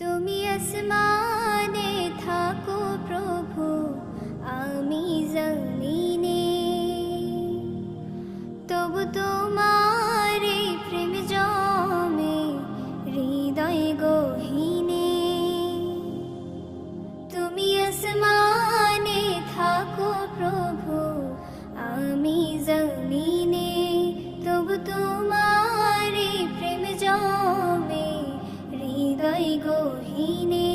তুমি আসমানে থাকো প্রভু, আমি জমিনে, তবু তোমার এই প্রেম জমে হৃদয় গহীনে। তুমি আসমানে থাকো প্রভু, আমি জমিনে, তবু তোমার এই প্রেম জমে হৃদয় গহীনে।